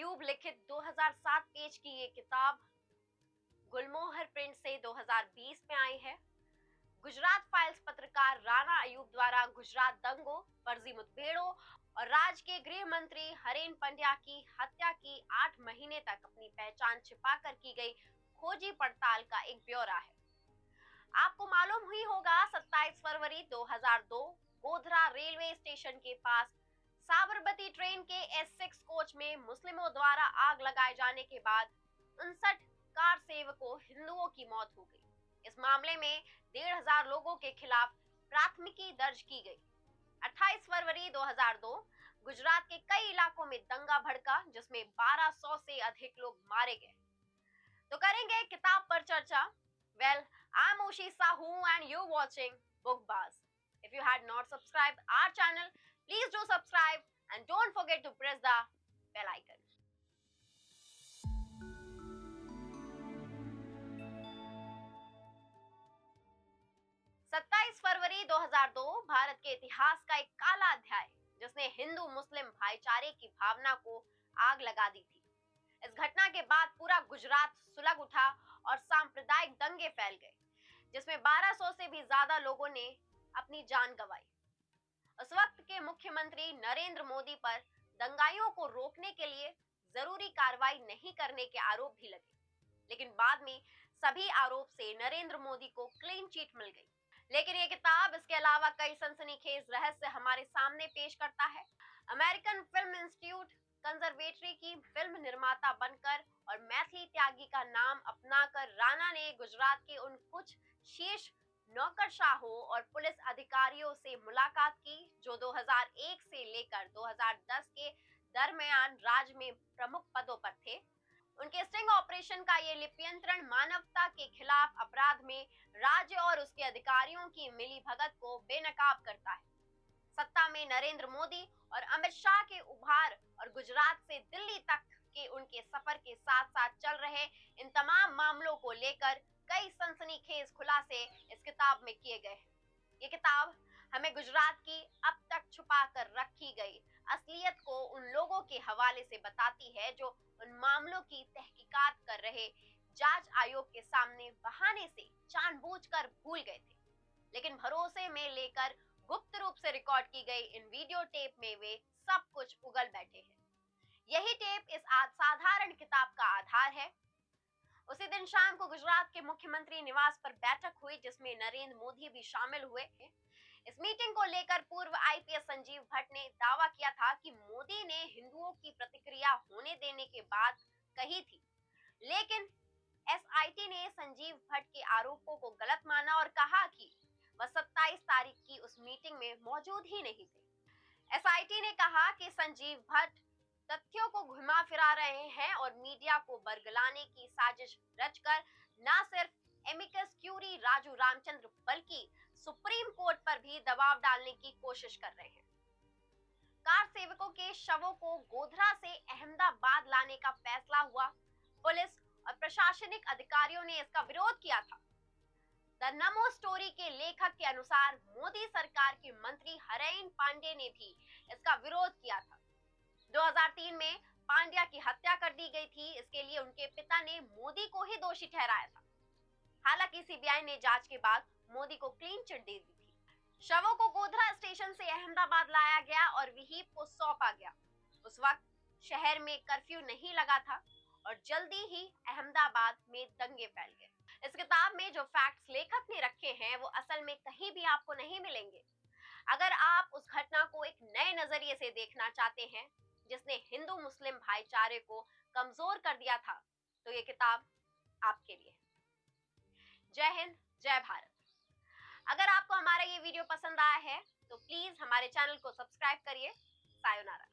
अयूब लिखित 2007 पेज की ये किताब गुलमोहर प्रिंट से 2020 में आई है। गुजरात फाइल्स पत्रकार राणा अयूब द्वारा गुजरात दंगों, फर्जी मुठभेड़ों और राज्य के गृह मंत्री हरेन पंड्या की हत्या की 8 महीने तक अपनी पहचान छिपाकर की गई खोजी पड़ताल का एक ब्यौरा है। आपको मालूम ही होगा 27 फरवरी 2002 गोधरा रेलवे स्टेशन के पास साबरमती ट्रेन के S6 कोच में मुस्लिमों द्वारा आग लगाए जाने के बाद 59 कार सेवकों हिंदुओं की मौत हो गई। इस मामले में 1,500 लोगों के खिलाफ प्राथमिकी दर्ज की गई। 28 फरवरी 2002 गुजरात के कई इलाकों में दंगा भड़का, जिसमें 1200 से अधिक लोग मारे गए। तो करेंगे किताब पर चर्चा। Well, I'm Oshi Sahu and you're watching Bookbuzz. If you had not subscribed our channel, please do subscribe and don't forget to press the bell icon. सत्ताईस फरवरी 2002 भारत के इतिहास का एक काला अध्याय, जिसने हिंदू मुस्लिम भाईचारे की भावना को आग लगा दी थी। इस घटना के बाद पूरा गुजरात सुलग उठा और सांप्रदायिक दंगे फैल गए, जिसमें 1200 से भी ज्यादा लोगों ने अपनी जान गंवाई। उस वक्त के मुख्यमंत्री नरेंद्र मोदी पर दंगाइयों को रोकने के लिए जरूरी कार्रवाई नहीं करने के आरोप भी लगे, लेकिन बाद में सभी आरोप से नरेंद्र मोदी को क्लीन चिट मिल गई। लेकिन ये किताब इसके अलावा कई सनसनीखेज रहस्य हमारे सामने पेश करता है। अमेरिकन फिल्म इंस्टीट्यूट कंजर्वेटरी की फिल्म निर्माता बनकर और मैथिली त्यागी का नाम अपनाकर राणा ने गुजरात के उन कुछ शीर्ष नौकरशाहों और पुलिस अधिकारियों से मुलाकात की जो 2001 से लेकर 2010 के दरमियान राज्य में प्रमुख पदों पर थे। उनके स्टिंग ऑपरेशन का ये लिप्यंतरण मानवता के खिलाफ अपराध में राज्य और उसके अधिकारियों की मिलीभगत को बेनकाब करता है। सत्ता में नरेंद्र मोदी और अमित शाह के उभार और गुजरात से दिल्ली तक के उनके सफर के साथ साथ चल रहे इन तमाम मामलों को लेकर कई सनसनीखेज खुलासे इस किताब में किए गए हैं। ये किताब हमें गुजरात की अब तक छुपा कर रखी गई असलियत को उन लोगों के हवाले से बताती है जो उन मामलों की तहकीकात कर रहे जांच आयोग के सामने बहाने से जानबूझकर भूल गए थे, लेकिन भरोसे में लेकर गुप्त रूप से रिकॉर्ड की गई इन वीडियो टेप में वे सब कुछ उगल बैठे हैं। यही टेप इस साधारण किताब का आधार है। उसी दिन शाम को गुजरात के मुख्यमंत्री निवास पर बैठक हुई, जिसमें नरेंद्र मोदी भी शामिल हुए। इस मीटिंग को लेकर पूर्व आईपीएस संजीव भट्ट ने दावा किया था कि मोदी ने हिंदुओं की प्रतिक्रिया होने देने के बाद कही थी, लेकिन एसआईटी ने संजीव भट्ट के आरोपों को गलत माना और कहा कि वह 27 तारीख की उस मीटिंग में मौजूद ही नहीं थे। एसआईटी ने कहा कि संजीव भट्ट तथ्यों को घुमा फिरा रहे हैं और मीडिया को बरगलाने की साजिश रचकर न सिर्फ एमिकस क्यूरी राजू रामचंद्र बल्कि सुप्रीम कोर्ट पर भी दबाव डालने की कोशिश कर रहे हैं। कार सेवकों के शवों को गोधरा से अहमदाबाद लाने का फैसला हुआ। पुलिस और प्रशासनिक अधिकारियों ने इसका विरोध किया था। द नमो स्टोरी के लेखक के अनुसार मोदी सरकार के मंत्री हरेन पांडे ने भी इसका विरोध किया था। 2003 में पांड्या की हत्या कर दी गई थी। इसके लिए उनके पिता ने मोदी को ही दोषी ठहराया था। हालांकि सीबीआई ने जांच के बाद मोदी को क्लीन चिट दे दी थी। शवों को गोधरा स्टेशन से अहमदाबाद लाया गया और विहीप को सौंपा गया। उस वक्त शहर में कर्फ्यू नहीं लगा था और जल्दी ही अहमदाबाद में दंगे फैल गए। इस किताब में जो फैक्ट्स लेखक ने रखे हैं वो असल में कहीं भी आपको नहीं मिलेंगे। अगर आप उस घटना को एक नए नजरिए से देखना चाहते हैं जिसने हिंदू मुस्लिम भाईचारे को कमजोर कर दिया था, तो ये किताब आपके लिए। जय हिंद, जय भारत। अगर आपको हमारा ये वीडियो पसंद आया है तो प्लीज हमारे चैनल को सब्सक्राइब करिए। सायोनारा।